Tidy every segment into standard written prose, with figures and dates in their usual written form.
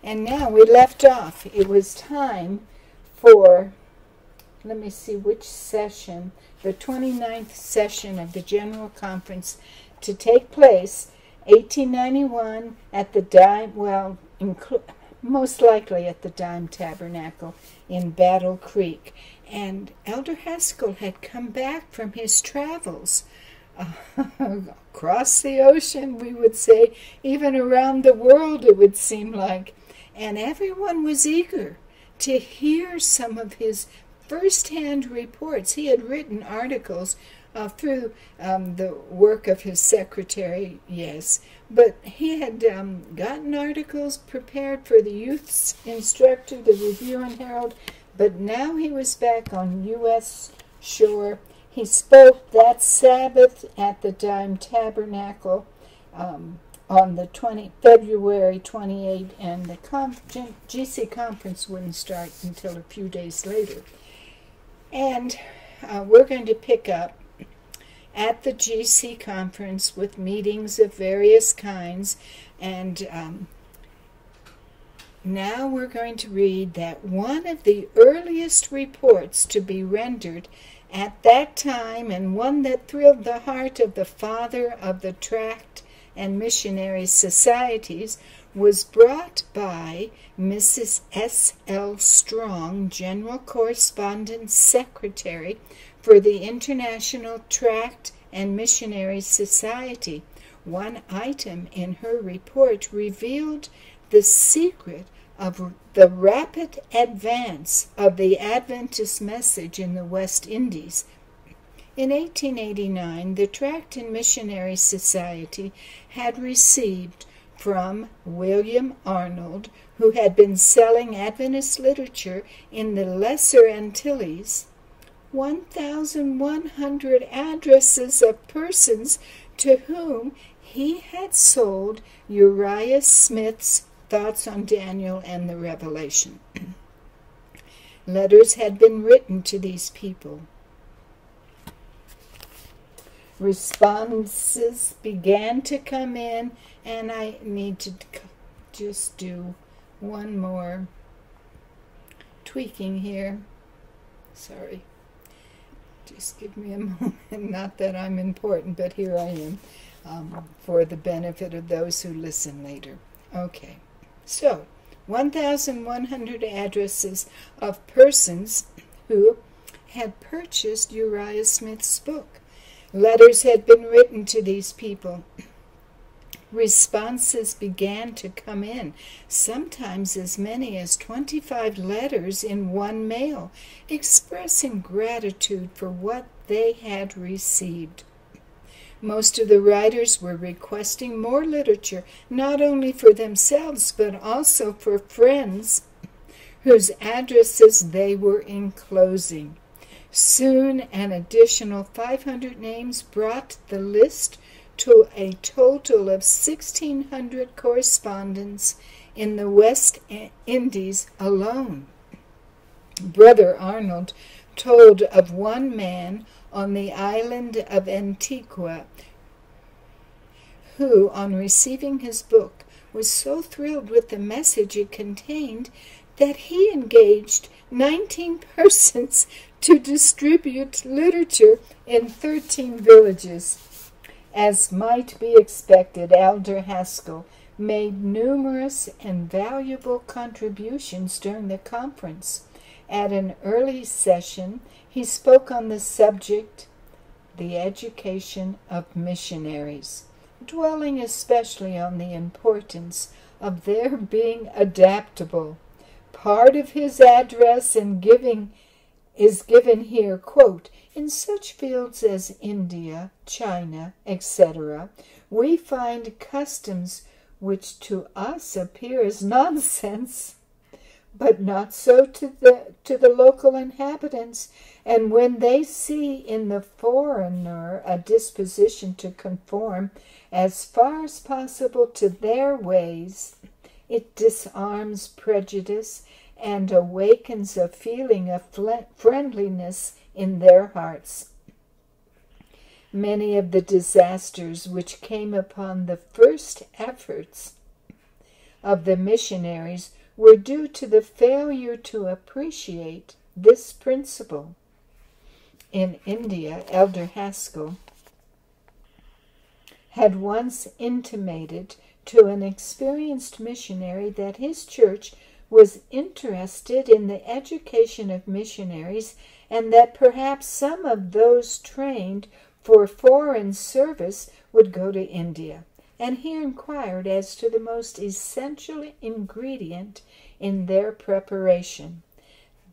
And now we left off. It was time for, let me see which session, the 29th session of the General Conference to take place 1891 at the Dime, well, most likely at the Dime Tabernacle in Battle Creek. And Elder Haskell had come back from his travels across the ocean, we would say, even around the world, it would seem like. And everyone was eager to hear some of his first-hand reports. He had written articles through the work of his secretary, yes, but he had gotten articles prepared for the Youth's Instructor, the Review and Herald, but now he was back on U.S. shore. He spoke that Sabbath at the Dime Tabernacle on the February 28th, and the GC conference wouldn't start until a few days later. And we're going to pick up at the GC conference with meetings of various kinds, and now we're going to read that one of the earliest reports to be rendered at that time, and one that thrilled the heart of the father of the tract and missionary societies, was brought by Mrs. S.L. Strong, General Correspondence Secretary for the International Tract and Missionary Society. One item in her report revealed the secret of the rapid advance of the Adventist message in the West Indies. In 1889, the Tract and Missionary Society had received from William Arnold, who had been selling Adventist literature in the Lesser Antilles, 1,100 addresses of persons to whom he had sold Uriah Smith's Thoughts on Daniel and the Revelation. Letters had been written to these people. Responses began to come in, and I need to just do one more tweaking here. Sorry. Just give me a moment. Not that I'm important, but here I am for the benefit of those who listen later. Okay. So, 1,100 addresses of persons who had purchased Uriah Smith's book. Letters had been written to these people. Responses began to come in, sometimes as many as 25 letters in one mail, expressing gratitude for what they had received. Most of the writers were requesting more literature, not only for themselves, but also for friends whose addresses they were enclosing. Soon an additional 500 names brought the list to a total of 1,600 correspondents in the West Indies alone. Brother Arnold told of one man on the island of Antigua who, on receiving his book, was so thrilled with the message it contained that he engaged 19 persons to distribute literature in 13 villages. As might be expected, Elder Haskell made numerous and valuable contributions during the conference. At an early session, he spoke on the subject, the education of missionaries, dwelling especially on the importance of their being adaptable. Part of his address is given here, quote, "In such fields as India, China, etc., we find customs which to us appear as nonsense, but not so to the local inhabitants, and when they see in the foreigner a disposition to conform as far as possible to their ways, it disarms prejudice and awakens a feeling of friendliness in their hearts. Many of the disasters which came upon the first efforts of the missionaries were due to the failure to appreciate this principle. In India, Elder Haskell had once intimated to an experienced missionary that his church was interested in the education of missionaries and that perhaps some of those trained for foreign service would go to India. And he inquired as to the most essential ingredient in their preparation.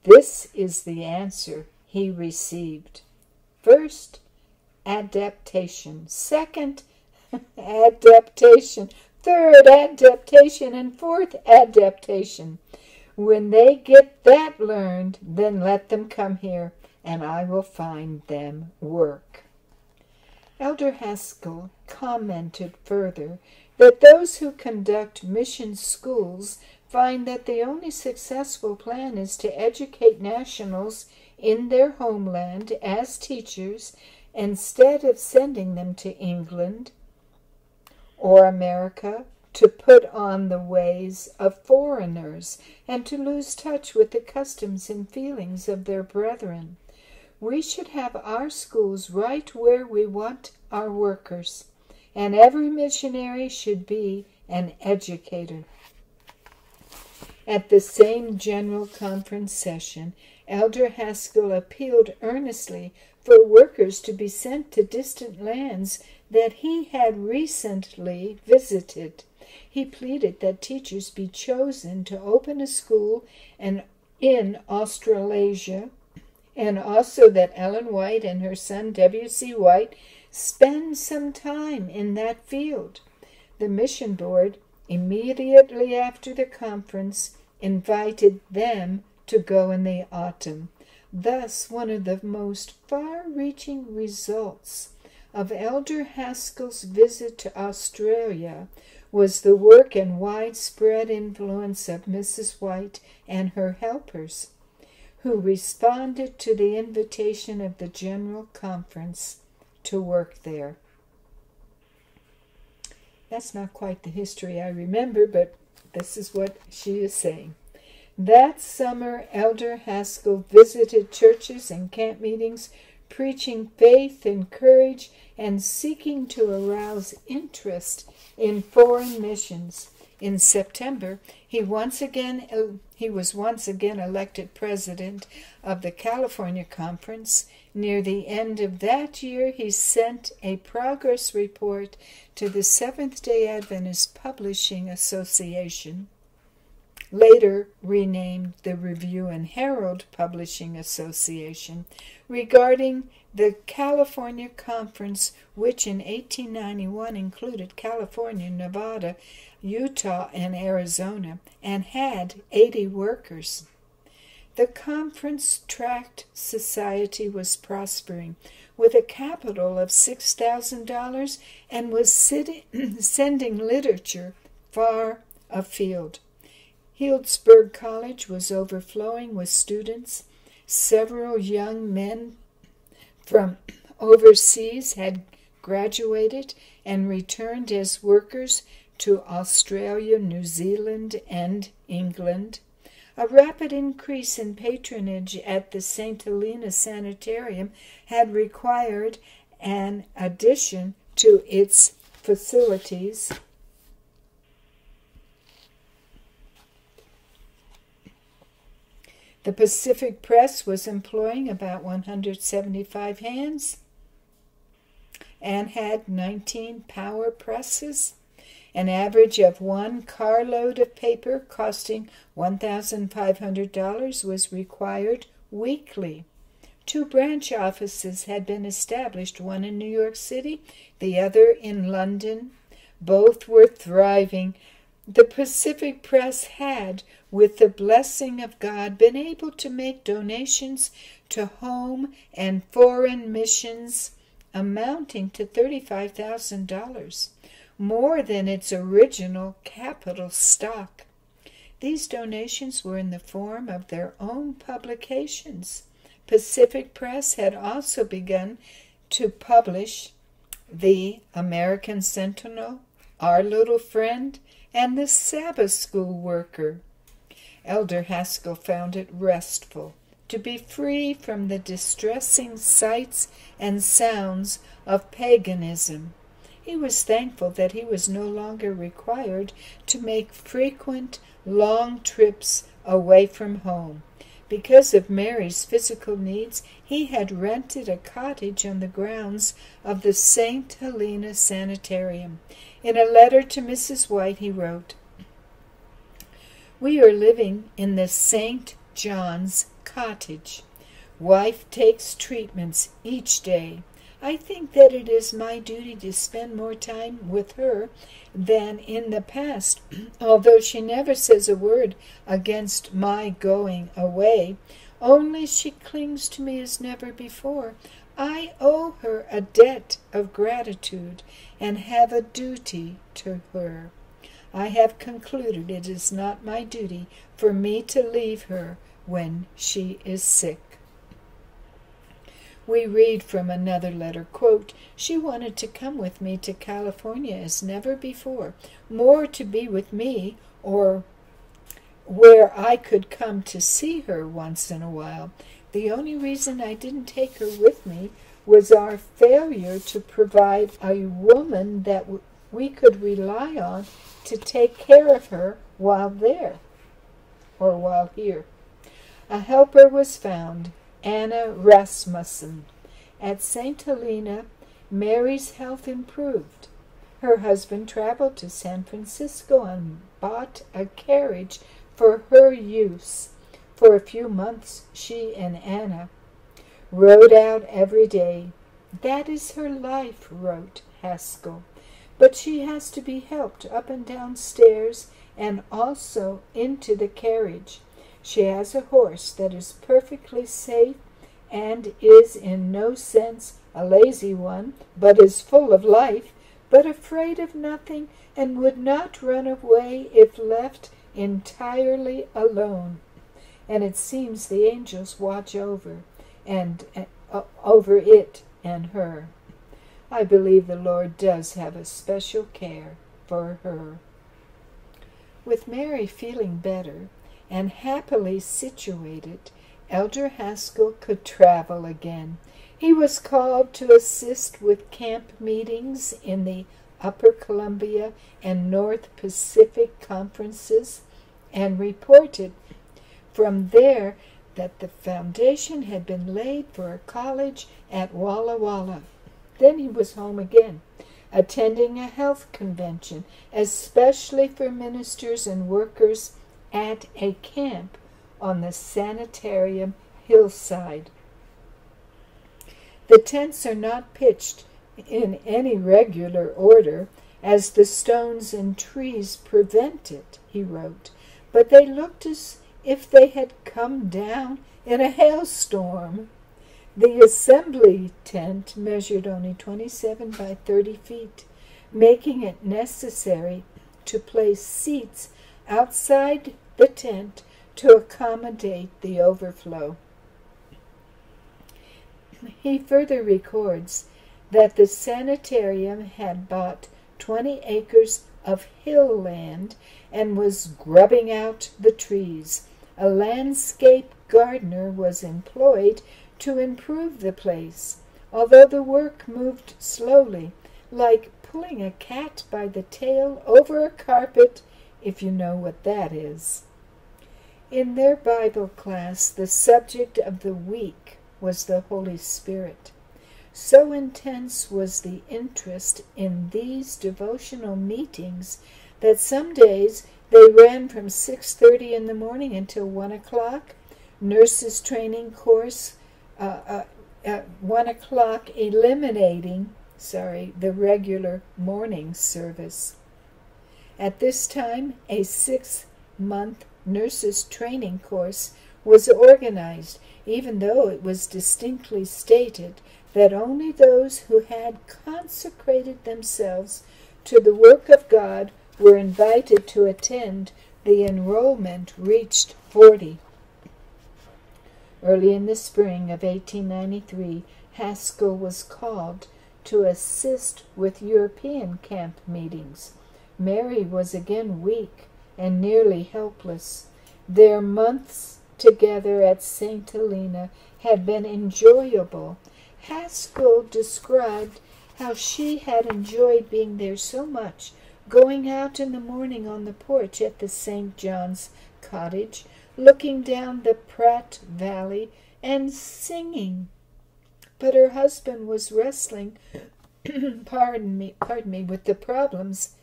This is the answer he received. First, adaptation. Second, adaptation. Third, adaptation. And fourth, adaptation. When they get that learned, then let them come here, and I will find them work. Elder Haskell commented further that those who conduct mission schools find that the only successful plan is to educate nationals in their homeland as teachers instead of sending them to England or America to put on the ways of foreigners and to lose touch with the customs and feelings of their brethren. We should have our schools right where we want our workers, and every missionary should be an educator. At the same General Conference session, Elder Haskell appealed earnestly for workers to be sent to distant lands that he had recently visited. He pleaded that teachers be chosen to open a school in Australasia, and also that Ellen White and her son W.C. White spend some time in that field. The mission board, immediately after the conference, invited them to go in the autumn. Thus, one of the most far-reaching results of Elder Haskell's visit to Australia was the work and widespread influence of Mrs. White and her helpers, who responded to the invitation of the General Conference to work there. That's not quite the history I remember, but this is what she is saying. That summer, Elder Haskell visited churches and camp meetings, preaching faith and courage and seeking to arouse interest in foreign missions. In September, he was once again elected president of the California Conference. Near the end of that year, he sent a progress report to the Seventh-day Adventist Publishing Association, later renamed the Review and Herald Publishing Association, regarding the California Conference, which in 1891 included California, Nevada, Utah, and Arizona, and had 80 workers. The Conference Tract Society was prospering, with a capital of $6,000, and was sending literature far afield. Healdsburg College was overflowing with students. Several young men from overseas had graduated and returned as workers to Australia, New Zealand, and England. A rapid increase in patronage at the St. Helena Sanitarium had required an addition to its facilities. The Pacific Press was employing about 175 hands and had 19 power presses. An average of 1 carload of paper costing $1,500 was required weekly. 2 branch offices had been established, one in New York City, the other in London. Both were thriving. The Pacific Press had, with the blessing of God, been able to make donations to home and foreign missions amounting to $35,000. More than its original capital stock. These donations were in the form of their own publications. Pacific Press had also begun to publish the American Sentinel, Our Little Friend, and the Sabbath school worker. Elder Haskell found it restful to be free from the distressing sights and sounds of paganism. He was thankful that he was no longer required to make frequent, long trips away from home. Because of Mary's physical needs, he had rented a cottage on the grounds of the St. Helena Sanitarium. In a letter to Mrs. White, he wrote, "We are living in the St. John's cottage. Wife takes treatments each day. I think that it is my duty to spend more time with her than in the past, although she never says a word against my going away, only she clings to me as never before. I owe her a debt of gratitude and have a duty to her. I have concluded it is not my duty for me to leave her when she is sick." We read from another letter, quote, "She wanted to come with me to California as never before, more to be with me or where I could come to see her once in a while. The only reason I didn't take her with me was our failure to provide a woman that we could rely on to take care of her while there, or while here. A helper was found, Anna Rasmussen. At St. Helena, Mary's health improved. Her husband traveled to San Francisco and bought a carriage for her use. For a few months, she and Anna rode out every day. That is her life," wrote Haskell. "But she has to be helped up and down stairs and also into the carriage. She has a horse that is perfectly safe and is in no sense a lazy one, but is full of life, but afraid of nothing, and would not run away if left entirely alone. And it seems the angels watch over it and her. I believe the Lord does have a special care for her." With Mary feeling better and happily situated, Elder Haskell could travel again. He was called to assist with camp meetings in the Upper Columbia and North Pacific conferences, and reported from there that the foundation had been laid for a college at Walla Walla. Then he was home again, attending a health convention, especially for ministers and workers at a camp on the sanitarium hillside. The tents are not pitched in any regular order, as the stones and trees prevent it, he wrote, but they looked as if they had come down in a hailstorm. The assembly tent measured only 27 by 30 feet, making it necessary to place seats outside the tent to accommodate the overflow. He further records that the sanitarium had bought 20 acres of hill land and was grubbing out the trees. A landscape gardener was employed to improve the place, although the work moved slowly, like pulling a cat by the tail over a carpet, if you know what that is. In their Bible class, the subject of the week was the Holy Spirit. So intense was the interest in these devotional meetings that some days they ran from 6:30 in the morning until 1 o'clock. Nurses training course at 1 o'clock, eliminating the regular morning service. At this time, a 6-month nurses training course was organized, even though it was distinctly stated that only those who had consecrated themselves to the work of God were invited to attend. The enrollment reached 40. Early in the spring of 1893, Haskell was called to assist with European camp meetings. Mary was again weak and nearly helpless. Their months together at St. Helena had been enjoyable. Haskell described how she had enjoyed being there so much, going out in the morning on the porch at the St. John's cottage, looking down the Pratt Valley, and singing. But her husband was wrestling pardon me, with the problems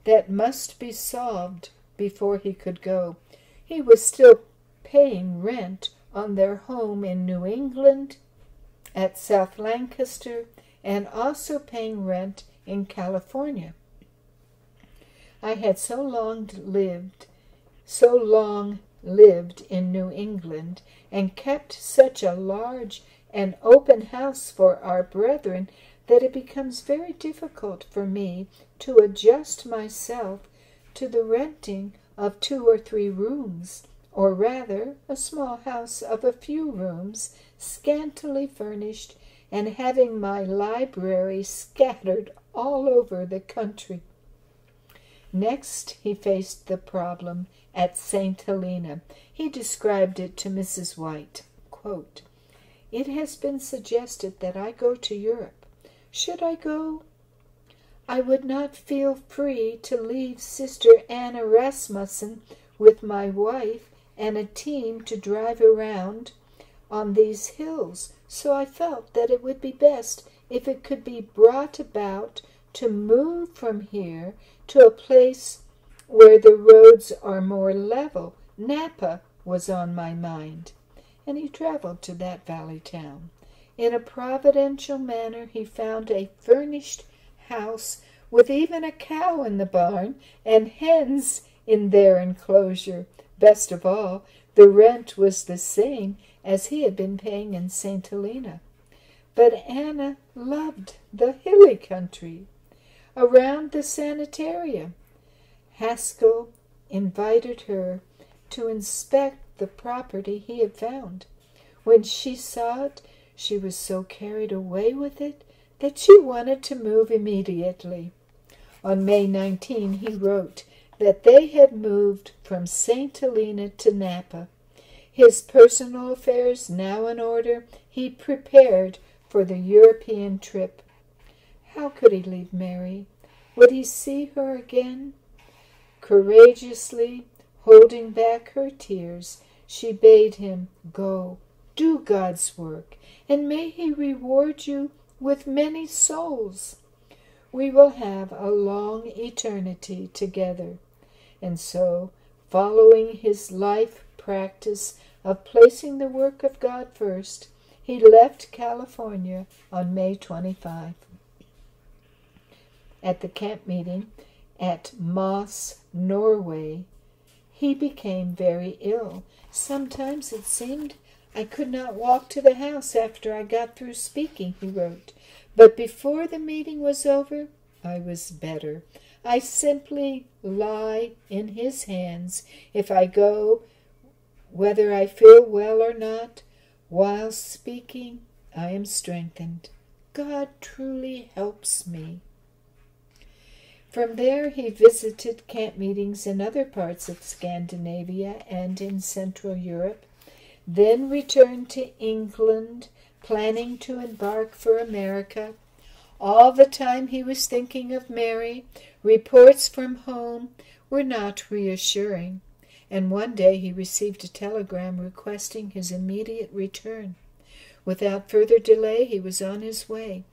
that must be solved before he could go. He was still paying rent on their home in New England at South Lancaster, and also paying rent in California. I had so long lived in New England, and kept such a large and open house for our brethren, that it becomes very difficult for me to adjust myself to the renting of 2 or 3 rooms, or rather a small house of a few rooms, scantily furnished, and having my library scattered all over the country. Next, he faced the problem at St. Helena. He described it to Mrs. White. Quote, "It has been suggested that I go to Europe. Should I go? I would not feel free to leave Sister Anna Rasmussen with my wife and a team to drive around on these hills, so I felt that it would be best if it could be brought about to move from here to a place where the roads are more level. Napa was on my mind." And he traveled to that valley town. In a providential manner, he found a furnished house with even a cow in the barn and hens in their enclosure. Best of all, the rent was the same as he had been paying in St. Helena. But Anna loved the hilly country around the sanitarium. Haskell invited her to inspect the property he had found. When she saw it, she was so carried away with it that she wanted to move immediately. On May 19, he wrote that they had moved from St. Helena to Napa. His personal affairs now in order, he prepared for the European trip. How could he leave Mary? Would he see her again? Courageously holding back her tears, she bade him go, do God's work, and may he reward you with many souls. We will have a long eternity together. And so, following his life practice of placing the work of God first, he left California on May 25. At the camp meeting at Moss, Norway, he became very ill. Sometimes it seemed I could not walk to the house after I got through speaking, he wrote. But before the meeting was over, I was better. I simply lie in his hands. If I go, whether I feel well or not, while speaking, I am strengthened. God truly helps me. From there, he visited camp meetings in other parts of Scandinavia and in Central Europe, then returned to England, planning to embark for America. All the time he was thinking of Mary. Reports from home were not reassuring, and one day he received a telegram requesting his immediate return. Without further delay, he was on his way.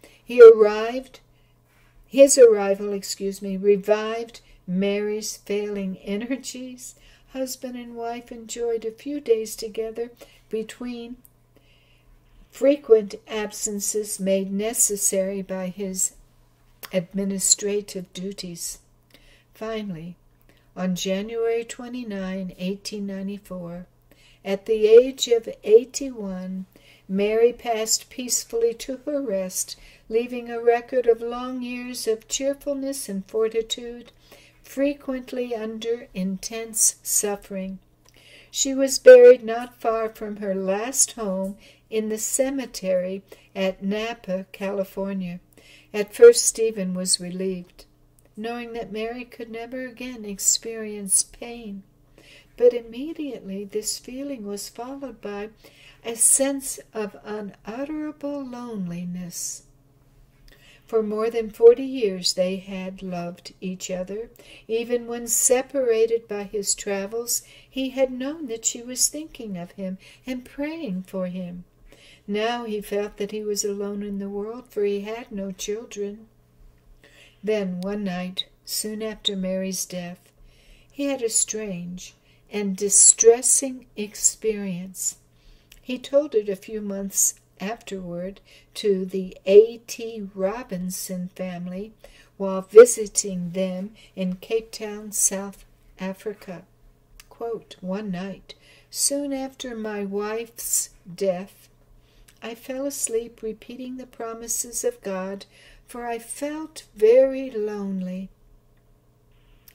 His arrival revived Mary's failing energies. Husband and wife enjoyed a few days together between frequent absences made necessary by his administrative duties. Finally, on January 29, 1894, at the age of 81, Mary passed peacefully to her rest, leaving a record of long years of cheerfulness and fortitude, frequently under intense suffering. She was buried not far from her last home in the cemetery at Napa, California. At first Stephen was relieved. knowing that Mary could never again experience pain. But immediately this feeling was followed by a sense of unutterable loneliness. For more than 40 years they had loved each other. Even when separated by his travels, he had known that she was thinking of him and praying for him. Now he felt that he was alone in the world, for he had no children. Then one night, soon after Mary's death, he had a strange and distressing experience. He told it a few months afterward to the A.T. Robinson family while visiting them in Cape Town, South Africa. Quote, "One night, soon after my wife's death, I fell asleep repeating the promises of God, for I felt very lonely.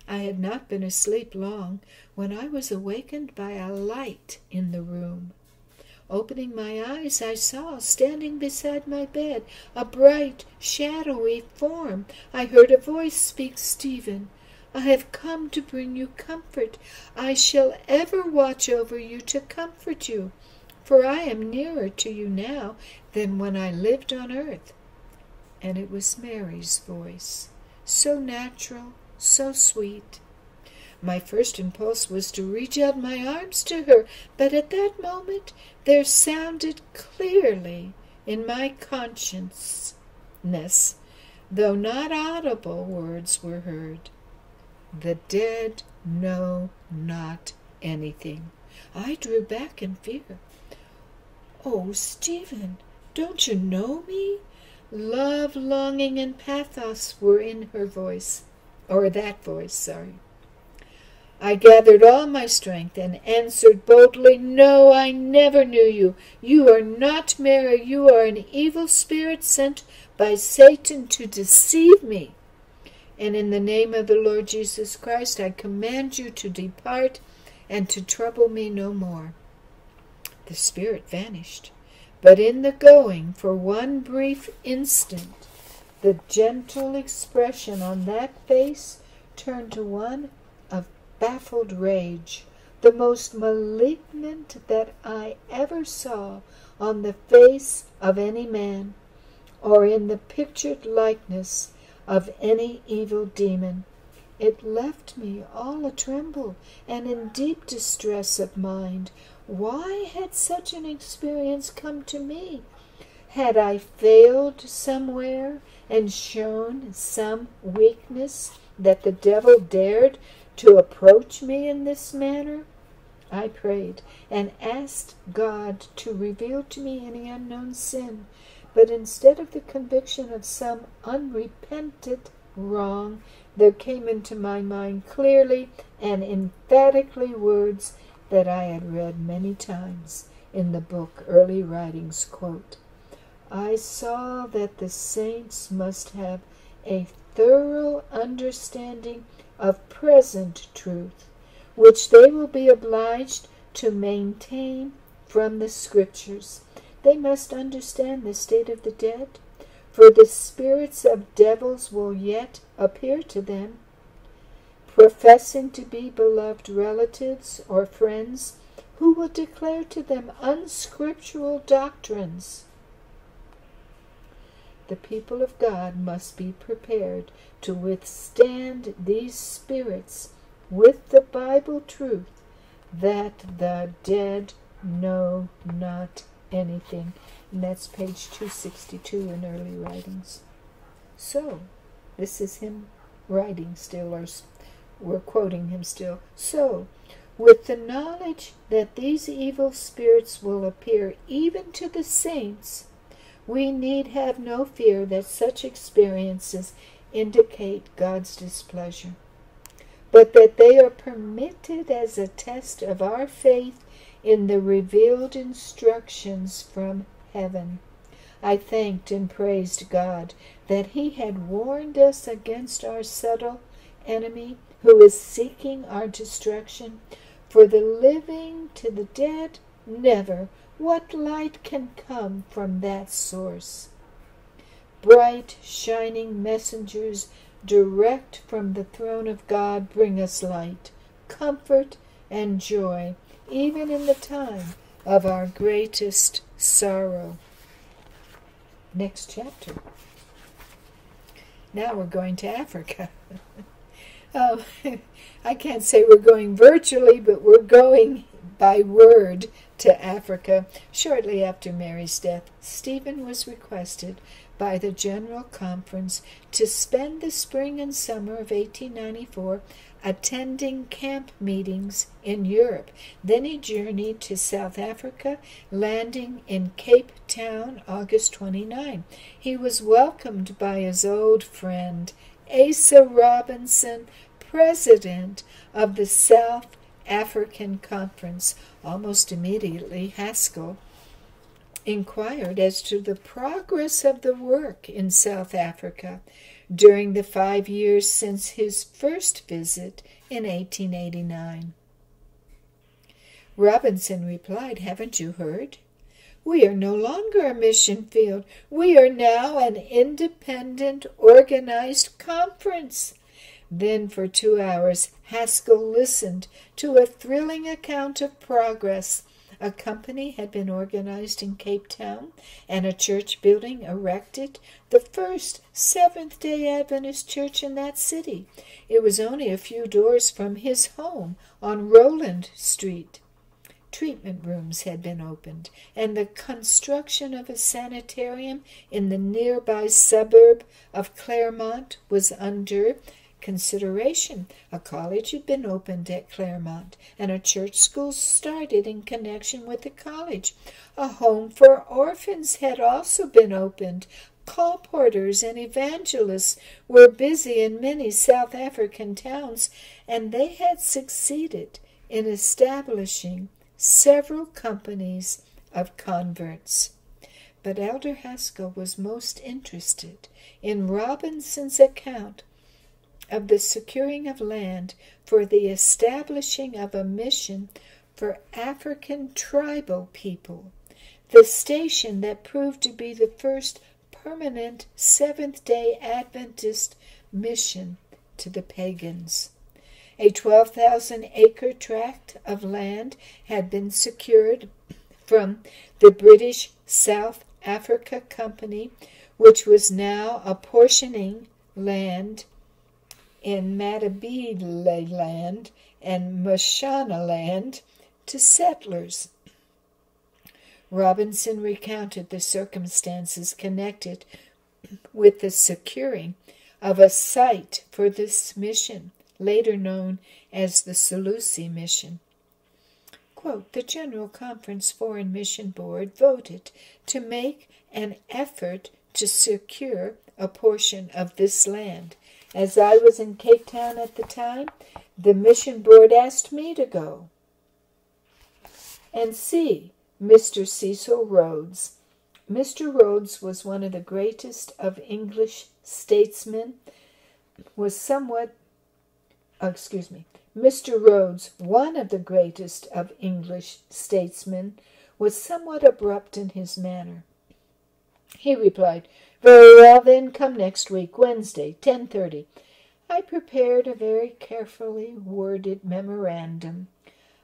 I had not been asleep long when I was awakened by a light in the room. Opening my eyes, I saw, standing beside my bed, a bright, shadowy form. I heard a voice speak, 'Stephen, I have come to bring you comfort. I shall ever watch over you to comfort you, for I am nearer to you now than when I lived on earth.' And it was Mary's voice, so natural, so sweet. My first impulse was to reach out my arms to her, but at that moment there sounded clearly in my consciousness, though not audible words were heard, 'The dead know not anything.' I drew back in fear. 'Oh, Stephen, don't you know me?' Love, longing, and pathos were in her voice, or that voice, sorry. I gathered all my strength and answered boldly, 'No, I never knew you. You are not Mary. You are an evil spirit sent by Satan to deceive me. And in the name of the Lord Jesus Christ, I command you to depart and to trouble me no more.' The spirit vanished, but in the going, for one brief instant, the gentle expression on that face turned to one of baffled rage, the most malignant that I ever saw on the face of any man, or in the pictured likeness of any evil demon. It left me all a-tremble and in deep distress of mind. Why had such an experience come to me? Had I failed somewhere and shown some weakness that the devil dared to approach me in this manner? I prayed and asked God to reveal to me any unknown sin, but instead of the conviction of some unrepented wrong, there came into my mind clearly and emphatically words that I had read many times in the book Early Writings. Quote, "I saw that the saints must have a thorough understanding of present truth, which they will be obliged to maintain from the Scriptures. They must understand the state of the dead, for the spirits of devils will yet appear to them, professing to be beloved relatives or friends, who will declare to them unscriptural doctrines. The people of God must be prepared to withstand these spirits with the Bible truth that the dead know not anything." And that's page 262 in Early Writings. So, this is him writing still, or we're quoting him still. "So, with the knowledge that these evil spirits will appear even to the saints, we need have no fear that such experiences indicate God's displeasure, but that they are permitted as a test of our faith in the revealed instructions from heaven." I thanked and praised God that He had warned us against our subtle enemy who is seeking our destruction. For the living to the dead, never. What light can come from that source? Bright, shining messengers direct from the throne of God, bring us light, comfort, and joy, even in the time of our greatest sorrow. Next chapter. Now we're going to Africa. Oh, I can't say we're going virtually, but we're going by word to Africa. Shortly after Mary's death, Stephen was requested by the General Conference to spend the spring and summer of 1894 attending camp meetings in Europe. Then he journeyed to South Africa, landing in Cape Town August 29. He was welcomed by his old friend, Asa Robinson, president of the South African Conference. Almost immediately, Haskell inquired as to the progress of the work in South Africa during the 5 years since his first visit in 1889. Robinson replied, "Haven't you heard? We are no longer a mission field. We are now an independent, organized conference." Then for 2 hours, Haskell listened to a thrilling account of progress. A company had been organized in Cape Town and a church building erected, the first Seventh-day Adventist church in that city. It was only a few doors from his home on Rowland Street. Treatment rooms had been opened, and the construction of a sanitarium in the nearby suburb of Claremont was under consideration. A college had been opened at Claremont, and a church school started in connection with the college. A home for orphans had also been opened. Colporteurs and evangelists were busy in many South African towns, and they had succeeded in establishing several companies of converts. But Elder Haskell was most interested in Robinson's account of the securing of land for the establishing of a mission for African tribal people, the station that proved to be the first permanent Seventh-day Adventist mission to the pagans. A 12,000-acre tract of land had been secured from the British South Africa Company, which was now apportioning land in Matabeleland and Mashonaland to settlers. Robinson recounted the circumstances connected with the securing of a site for this mission, later known as the Seleucia Mission. Quote, "The General Conference Foreign Mission Board voted to make an effort to secure a portion of this land. As I was in Cape Town at the time, the mission board asked me to go and see Mr. Cecil Rhodes. Mr. Rhodes was one of the greatest of English statesmen, Mr. Rhodes, one of the greatest of English statesmen, was somewhat abrupt in his manner. He replied, 'Very well, then, come next week, Wednesday, 10:30. I prepared a very carefully worded memorandum.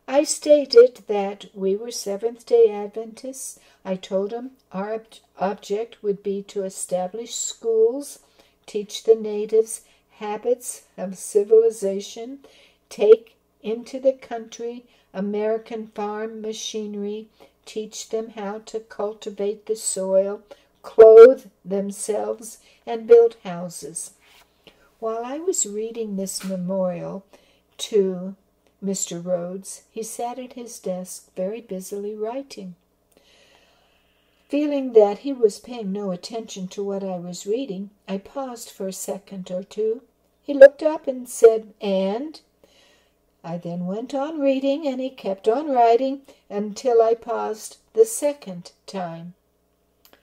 I stated that we were Seventh-day Adventists. I told him our object would be to establish schools, teach the natives habits of civilization, take into the country American farm machinery, teach them how to cultivate the soil, clothe themselves, and build houses.' While I was reading this memorial to Mr. Rhodes, he sat at his desk very busily writing. Feeling that he was paying no attention to what I was reading, I paused for a second or two. He looked up and said, 'And?' I then went on reading, and he kept on writing until I paused the second time.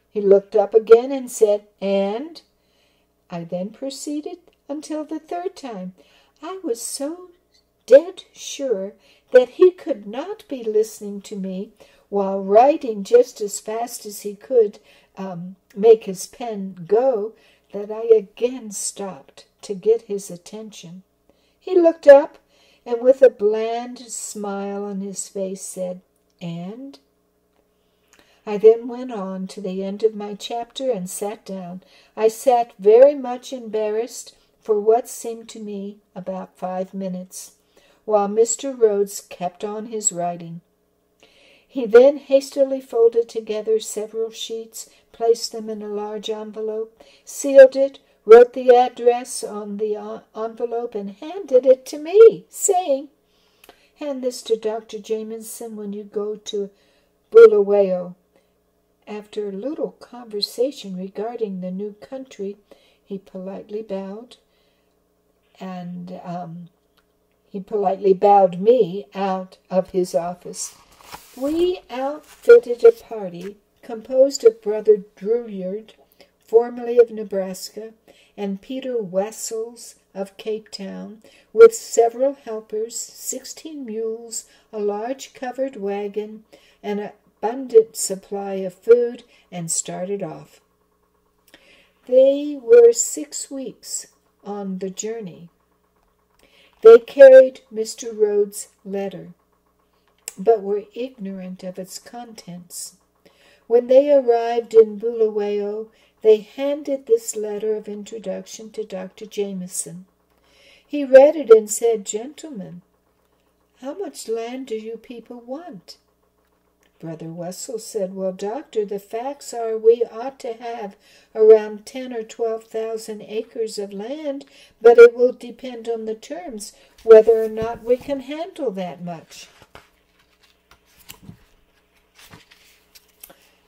He looked up again and said, 'And?' I then proceeded until the third time. I was so dead sure that he could not be listening to me while writing just as fast as he could make his pen go, that I again stopped to get his attention. He looked up and with a bland smile on his face said, "And?" I then went on to the end of my chapter and sat down. I sat very much embarrassed for what seemed to me about 5 minutes, while Mr. Rhodes kept on his writing. He then hastily folded together several sheets, placed them in a large envelope, sealed it, wrote the address on the envelope, and handed it to me, saying, "Hand this to Dr. Jameson when you go to Bulawayo." After a little conversation regarding the new country, he politely bowed, and he politely bowed me out of his office. We outfitted a party composed of Brother Drouillard, formerly of Nebraska, and Peter Wessels of Cape Town, with several helpers, 16 mules, a large covered wagon, and an abundant supply of food, and started off. They were 6 weeks on the journey. They carried Mr. Rhodes' letter, but were ignorant of its contents. When they arrived in Bulawayo, they handed this letter of introduction to Dr. Jameson. He read it and said, "Gentlemen, how much land do you people want?" Brother Wessel said, "Well, Doctor, the facts are we ought to have around 10 or 12,000 acres of land, but it will depend on the terms whether or not we can handle that much."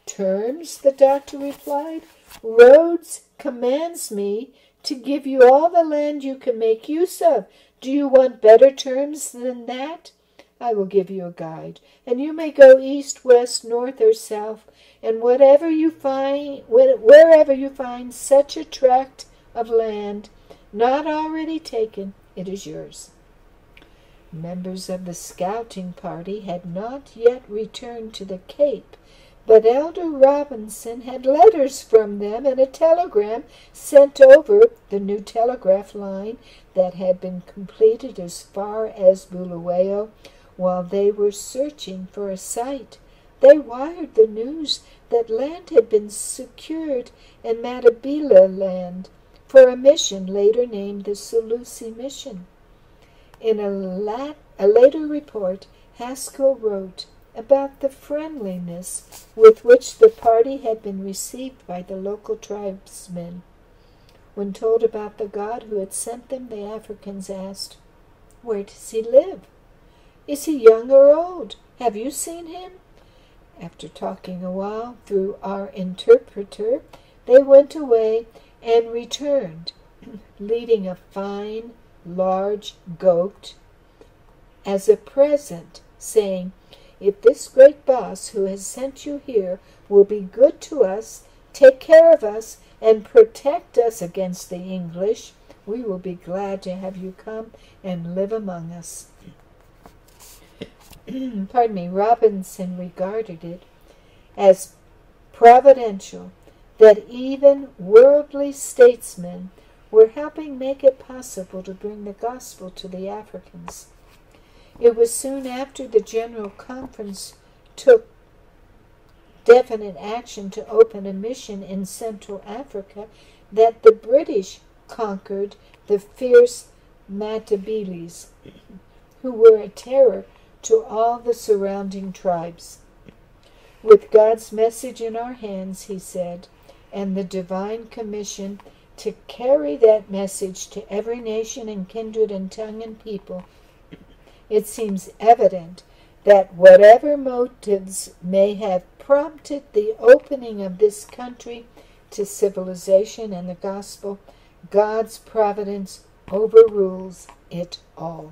"Terms?" the doctor replied. "Rhodes commands me to give you all the land you can make use of. Do you want better terms than that? I will give you a guide, and you may go east, west, north, or south, and wherever you find such a tract of land not already taken, it is yours." Members of the scouting party had not yet returned to the Cape, but Elder Robinson had letters from them and a telegram sent over the new telegraph line that had been completed as far as Bulawayo. While they were searching for a site, they wired the news that land had been secured in Matabele land for a mission later named the Sulusi Mission. In a later report, Haskell wrote about the friendliness with which the party had been received by the local tribesmen. When told about the God who had sent them, the Africans asked, "Where does he live? Is he young or old? Have you seen him?" After talking a while through our interpreter, they went away and returned, leading a fine, large goat as a present, saying, "If this great boss who has sent you here will be good to us, take care of us, and protect us against the English, we will be glad to have you come and live among us." Robinson regarded it as providential that even worldly statesmen were helping make it possible to bring the gospel to the Africans. It was soon after the General Conference took definite action to open a mission in Central Africa that the British conquered the fierce Matabeles, who were a terror to all the surrounding tribes. "With God's message in our hands," he said, "and the divine commission to carry that message to every nation and kindred and tongue and people, it seems evident that whatever motives may have prompted the opening of this country to civilization and the gospel, God's providence overrules it all."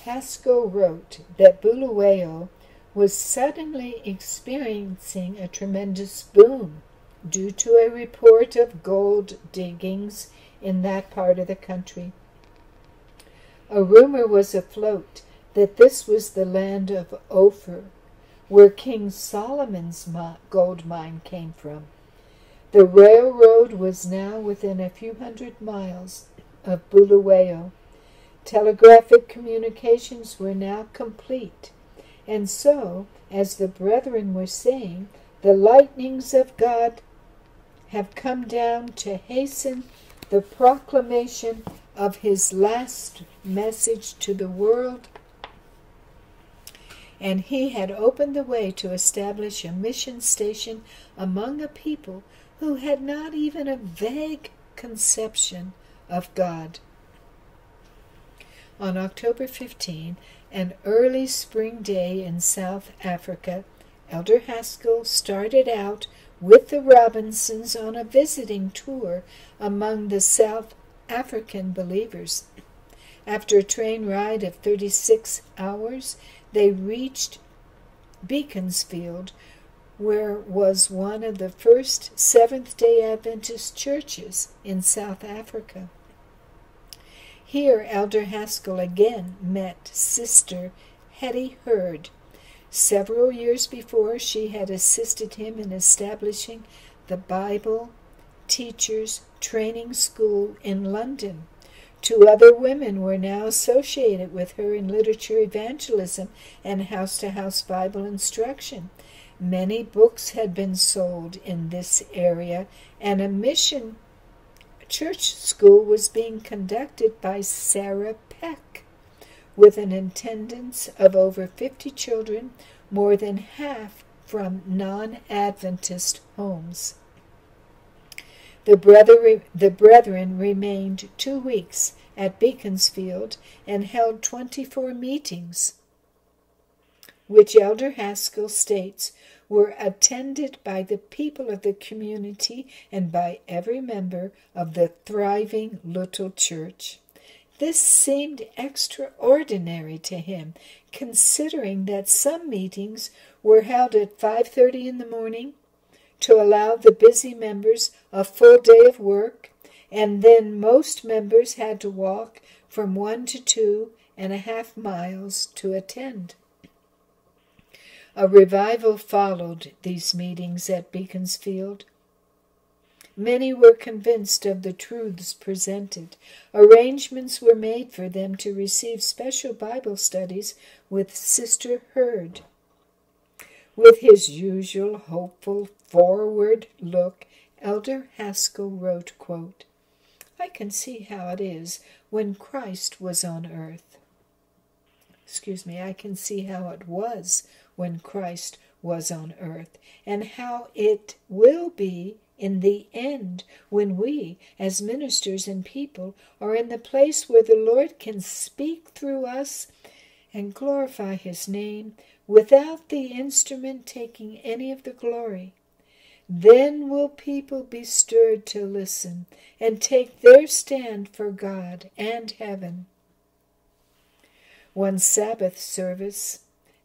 Haskell wrote that Bulawayo was suddenly experiencing a tremendous boom due to a report of gold diggings in that part of the country. A rumor was afloat that this was the land of Ophir, where King Solomon's gold mine came from. The railroad was now within a few hundred miles of Bulawayo. Telegraphic communications were now complete, and so, as the brethren were saying, the lightnings of God have come down to hasten the proclamation of his last message to the world, and he had opened the way to establish a mission station among a people who had not even a vague conception of God. On October 15, an early spring day in South Africa, Elder Haskell started out with the Robinsons on a visiting tour among the South African believers. After a train ride of 36 hours, they reached Beaconsfield, where was one of the first Seventh-day Adventist churches in South Africa. Here Elder Haskell again met Sister Hetty Hurd. Several years before, she had assisted him in establishing the Bible Teachers Training School in London. 2 other women were now associated with her in literature evangelism and house-to-house Bible instruction. Many books had been sold in this area, and a mission church school was being conducted by Sarah Peck, with an attendance of over 50 children, more than half from non-Adventist homes. The brethren remained 2 weeks at Beaconsfield and held 24 meetings, which Elder Haskell states were attended by the people of the community and by every member of the thriving little church. This seemed extraordinary to him, considering that some meetings were held at 5:30 in the morning to allow the busy members a full day of work, and then most members had to walk from 1 to 2.5 miles to attend. A revival followed these meetings at Beaconsfield. Many were convinced of the truths presented. Arrangements were made for them to receive special Bible studies with Sister Hurd. With his usual hopeful, forward look, Elder Haskell wrote, quote, "I can see how it is when Christ was on earth. I can see how it was when Christ was on earth, and how it will be in the end when we, as ministers and people, are in the place where the Lord can speak through us and glorify his name without the instrument taking any of the glory. Then will people be stirred to listen and take their stand for God and heaven." One Sabbath service,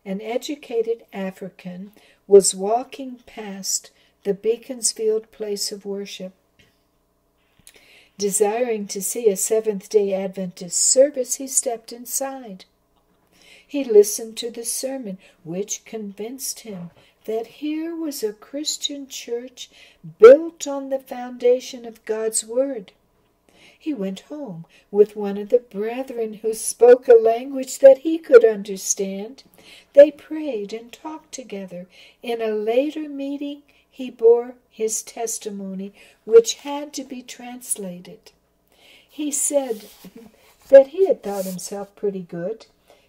an educated African was walking past the Beaconsfield place of worship. Desiring to see a Seventh-day Adventist service, he stepped inside. He listened to the sermon, which convinced him that here was a Christian church built on the foundation of God's Word. He went home with one of the brethren who spoke a language that he could understand. They prayed and talked together. In a later meeting, he bore his testimony, which had to be translated. He said that he had thought himself pretty good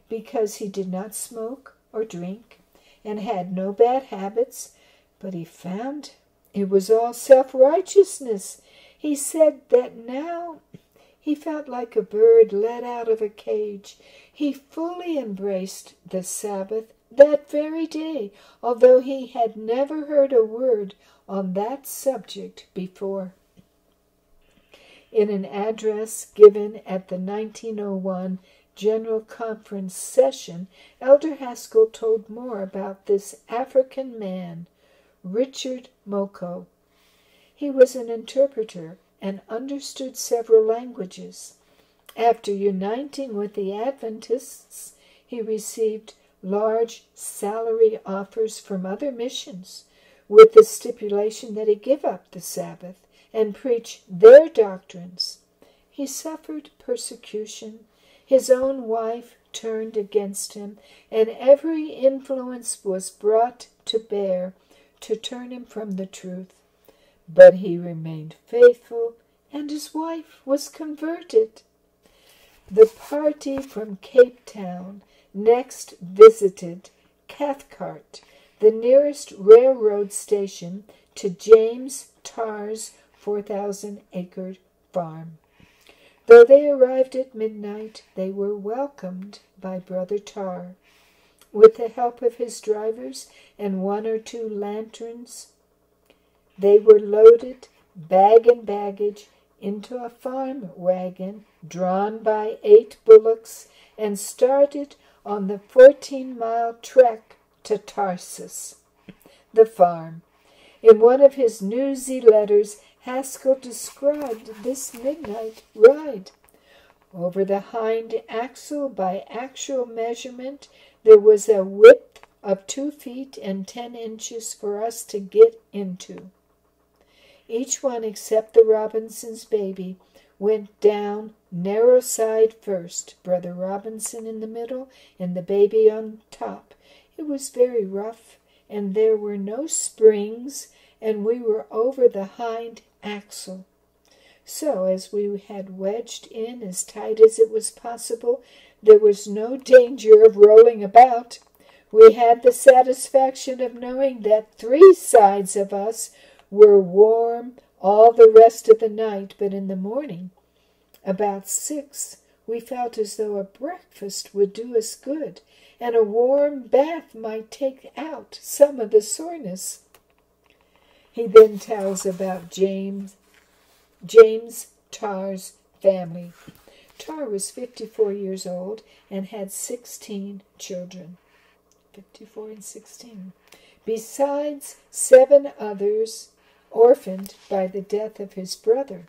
because he did not smoke or drink and had no bad habits, but he found it was all self-righteousness. He said that now he felt like a bird let out of a cage. He fully embraced the Sabbath that very day, although he had never heard a word on that subject before. In an address given at the 1901 General Conference session, Elder Haskell told more about this African man, Richard Moko. He was an interpreter and understood several languages. After uniting with the Adventists, he received large salary offers from other missions, with the stipulation that he give up the Sabbath and preach their doctrines. He suffered persecution. His own wife turned against him, and every influence was brought to bear to turn him from the truth. But he remained faithful, and his wife was converted. The party from Cape Town next visited Cathcart, the nearest railroad station to James Tarr's 4,000-acre farm. Though they arrived at midnight, they were welcomed by Brother Tarr. With the help of his drivers and 1 or 2 lanterns, they were loaded, bag and baggage, into a farm wagon drawn by 8 bullocks and started on the 14-mile trek to Tarsus, the farm. In one of his newsy letters, Haskell described this midnight ride. Over the hind axle, by actual measurement, there was a width of 2 feet and 10 inches for us to get into. Each one except the Robinson's baby went down narrow side first, Brother Robinson in the middle and the baby on top. It was very rough, and there were no springs, and we were over the hind axle. So, as we had wedged in as tight as it was possible, there was no danger of rolling about. We had the satisfaction of knowing that 3 sides of us were warm all the rest of the night, but in the morning, about 6, we felt as though a breakfast would do us good, and a warm bath might take out some of the soreness. He then tells about James Tarr's family. Tarr was 54 years old and had 16 children. 54 and 16. Besides 7 others orphaned by the death of his brother.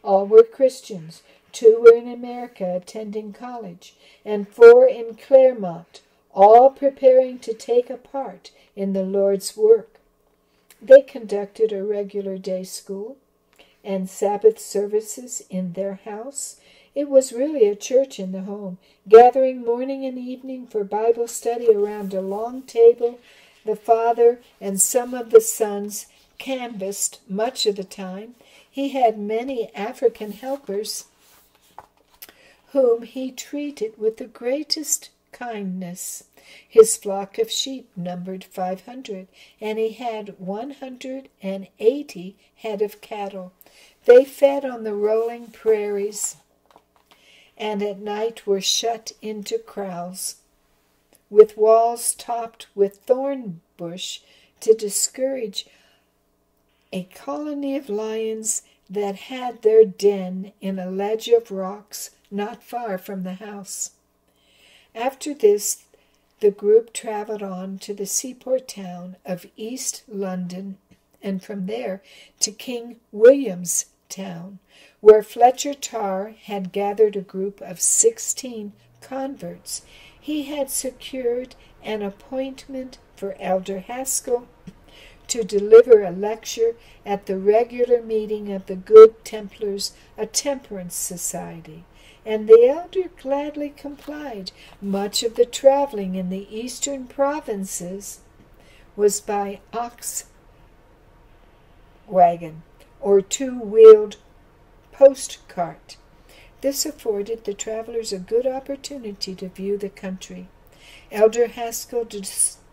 All were Christians. 2 were in America attending college, and 4 in Claremont, all preparing to take a part in the Lord's work. They conducted a regular day school and Sabbath services in their house. It was really a church in the home, gathering morning and evening for Bible study around a long table. The father and some of the sons canvassed much of the time. He had many African helpers whom he treated with the greatest kindness. His flock of sheep numbered 500, and he had 180 head of cattle. They fed on the rolling prairies, and at night were shut into kraals, with walls topped with thorn bush to discourage a colony of lions that had their den in a ledge of rocks not far from the house. After this, the group traveled on to the seaport town of East London, and from there to King William's Town, where Fletcher Tarr had gathered a group of 16 converts. He had secured an appointment for Elder Haskell to deliver a lecture at the regular meeting of the Good Templars, a temperance society, and the elder gladly complied. Much of the traveling in the eastern provinces was by ox wagon or 2-wheeled post cart. This afforded the travelers a good opportunity to view the country. Elder Haskell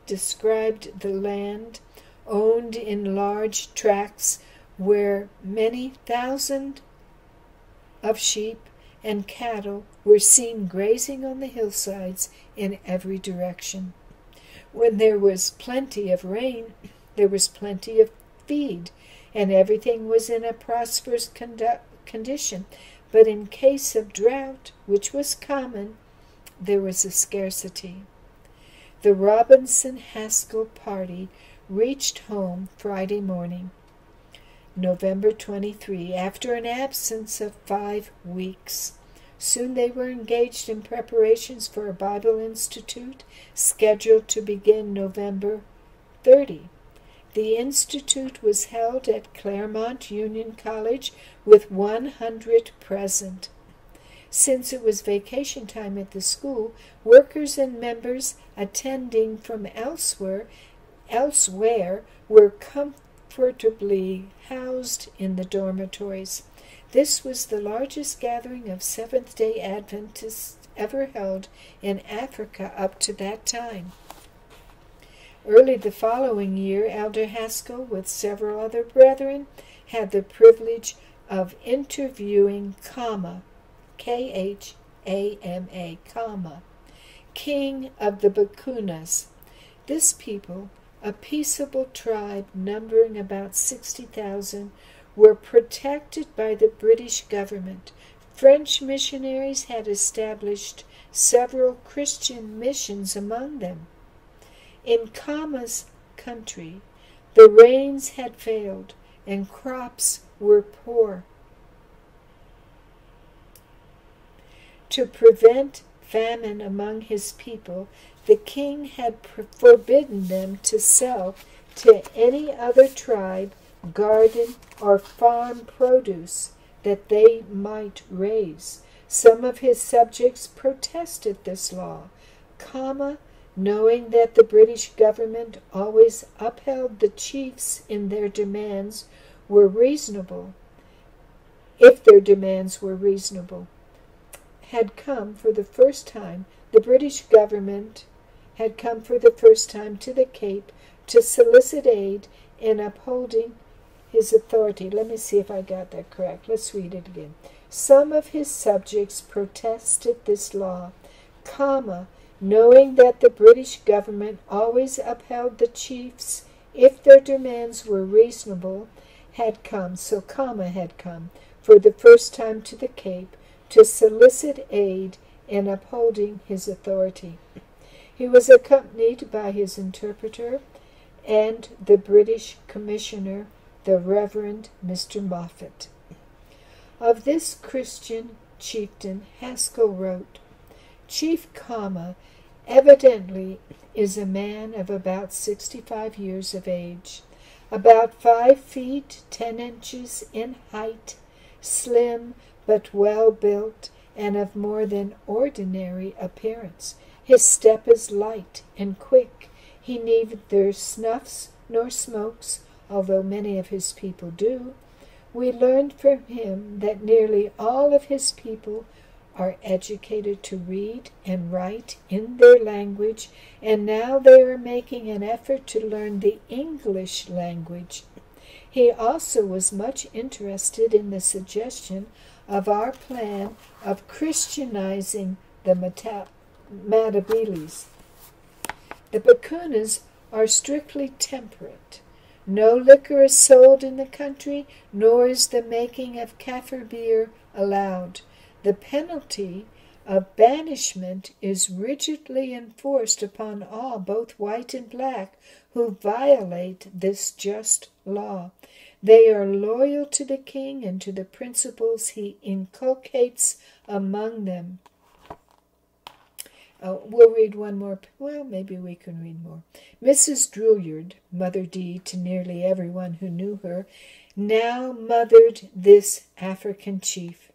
described the land owned in large tracts where many thousand of sheep and cattle were seen grazing on the hillsides in every direction. When there was plenty of rain, there was plenty of feed, and everything was in a prosperous condition. But in case of drought, which was common, there was a scarcity. The Robinson-Haskell party reached home Friday morning, November 23, after an absence of 5 weeks. Soon they were engaged in preparations for a Bible Institute scheduled to begin November 30. The institute was held at Claremont Union College with 100 present. Since it was vacation time at the school, workers and members attending from elsewhere were comfortably housed in the dormitories. This was the largest gathering of Seventh-day Adventists ever held in Africa up to that time. Early the following year, Elder Haskell, with several other brethren, had the privilege of interviewing Khama, Khama, Khama, king of the Bakunas. This people, a peaceable tribe numbering about 60,000, were protected by the British government. French missionaries had established several Christian missions among them. In Khama's country, the rains had failed and crops were poor. To prevent famine among his people, the king had forbidden them to sell to any other tribe garden or farm produce that they might raise. Some of his subjects protested this law. Khama, knowing that the British government always upheld the chiefs in their demands were reasonable, if their demands were reasonable, had come for the first time, the British government had come for the first time to the Cape to solicit aid in upholding his authority. Let me see if I got that correct. Let's read it again. Some of his subjects protested this law. Khama, knowing that the British government always upheld the chiefs if their demands were reasonable, had come, so Khama had come, for the first time to the Cape to solicit aid in upholding his authority. He was accompanied by his interpreter and the British commissioner, the Reverend Mr. Moffat. Of this Christian chieftain, Haskell wrote, Chief Khama evidently is a man of about 65 years of age, about 5 feet 10 inches in height, slim but well built, and of more than ordinary appearance. His step is light and quick. He neither snuffs nor smokes, although many of his people do. We learned from him that nearly all of his people are educated to read and write in their language, and now they are making an effort to learn the English language. He also was much interested in the suggestion of our plan of Christianizing the Matabeles. The Bakunas are strictly temperate. No liquor is sold in the country, nor is the making of Kaffir beer allowed. The penalty of banishment is rigidly enforced upon all, both white and black, who violate this just law. They are loyal to the king and to the principles he inculcates among them. We'll read one more. Well, maybe we can read more. Mrs. Drouillard, Mother D to nearly everyone who knew her, now mothered this African chief,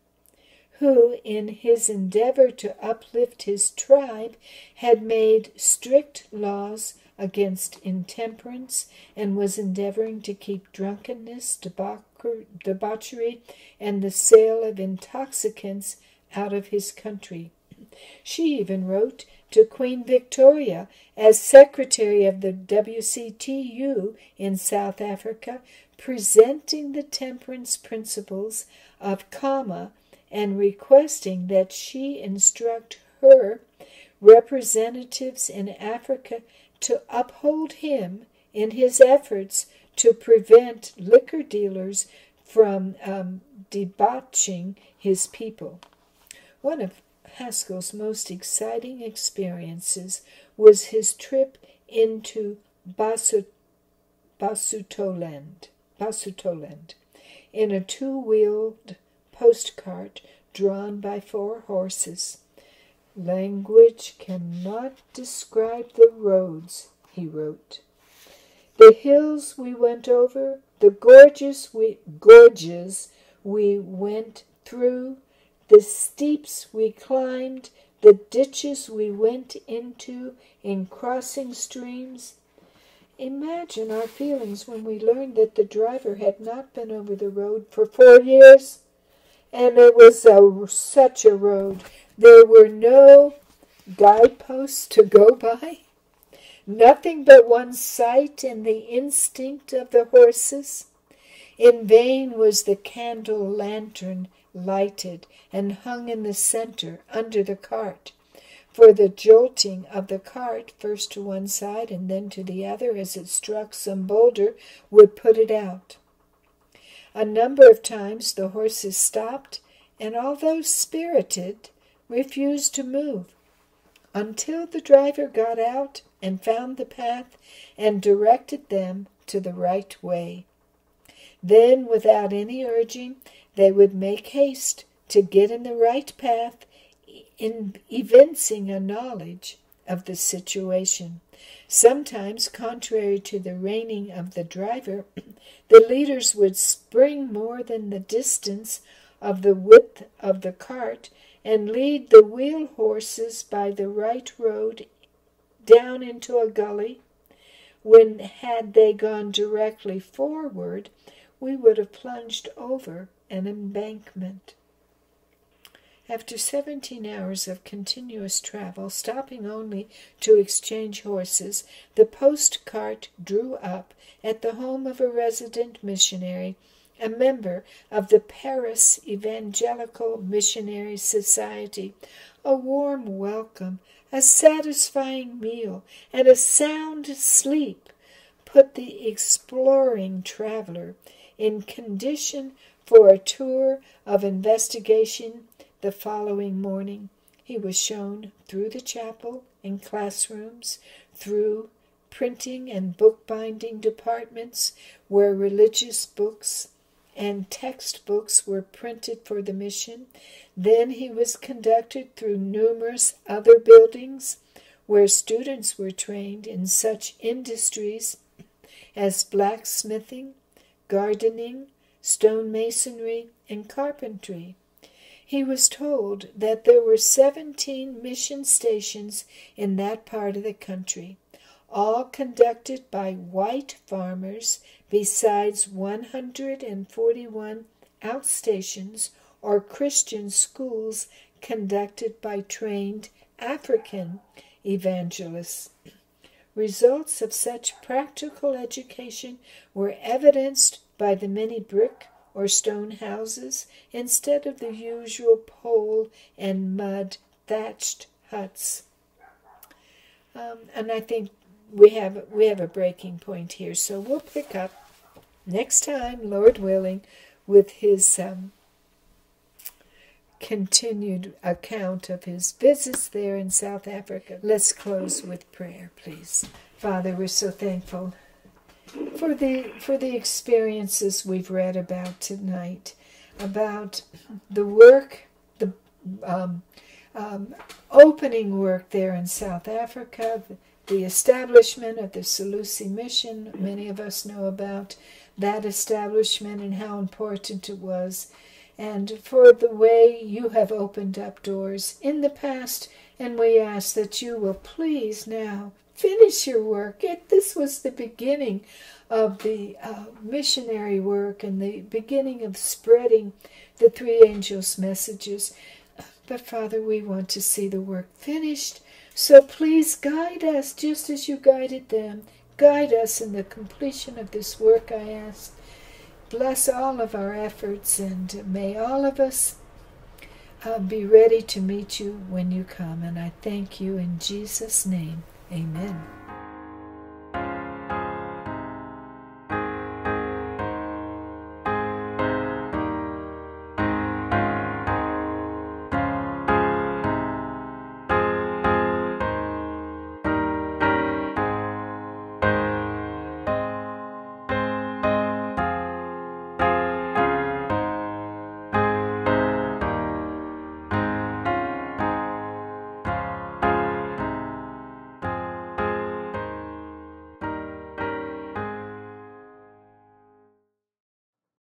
who, in his endeavor to uplift his tribe, had made strict laws against intemperance and was endeavoring to keep drunkenness, debauchery, and the sale of intoxicants out of his country. She even wrote to Queen Victoria as secretary of the WCTU in South Africa, presenting the temperance principles of Khama and requesting that she instruct her representatives in Africa to uphold him in his efforts to prevent liquor dealers from debauching his people. One of Haskell's most exciting experiences was his trip into Basutoland in a two-wheeled postcart drawn by 4 horses. "Language cannot describe the roads," he wrote. "The hills we went over, the gorges we went through, the steeps we climbed, the ditches we went into in crossing streams." Imagine our feelings when we learned that the driver had not been over the road for 4 years. And it was such a road. There were no guideposts to go by. Nothing but one sight and the instinct of the horses. In vain was the candle lantern lighted and hung in the center under the cart, for the jolting of the cart, first to one side and then to the other as it struck some boulder, would put it out. A number of times the horses stopped, and although spirited, refused to move, until the driver got out and found the path and directed them to the right way. Then, without any urging, they would make haste to get in the right path, evincing a knowledge of the situation. Sometimes, contrary to the reining of the driver, the leaders would spring more than the distance of the width of the cart and lead the wheel horses by the right road down into a gully, when had they gone directly forward, we would have plunged over an embankment. After 17 hours of continuous travel, stopping only to exchange horses, the post cart drew up at the home of a resident missionary, a member of the Paris Evangelical Missionary Society. A warm welcome, a satisfying meal, and a sound sleep put the exploring traveler in condition for a tour of investigation. The following morning, he was shown through the chapel and classrooms, through printing and bookbinding departments where religious books and textbooks were printed for the mission. Then he was conducted through numerous other buildings where students were trained in such industries as blacksmithing, gardening, stonemasonry, and carpentry. He was told that there were 17 mission stations in that part of the country, all conducted by white farmers, besides 141 outstations or Christian schools conducted by trained African evangelists. Results of such practical education were evidenced by the many brick or stone houses instead of the usual pole and mud thatched huts. And I think we have a breaking point here, so we'll pick up next time, Lord willing, with his continued account of his visits there in South Africa. Let's close with prayer, please. Father, we're so thankful for the experiences we've read about tonight, about the work, the opening work there in South Africa, the establishment of the Salusi mission. Many of us know about that establishment and how important it was, and for the way you have opened up doors in the past, and we ask that you will please now finish your work. This was the beginning of the missionary work and the beginning of spreading the three angels' messages. But Father, we want to see the work finished. So please guide us just as you guided them. Guide us in the completion of this work, I ask. Bless all of our efforts, and may all of us be ready to meet you when you come. And I thank you in Jesus' name. Amen.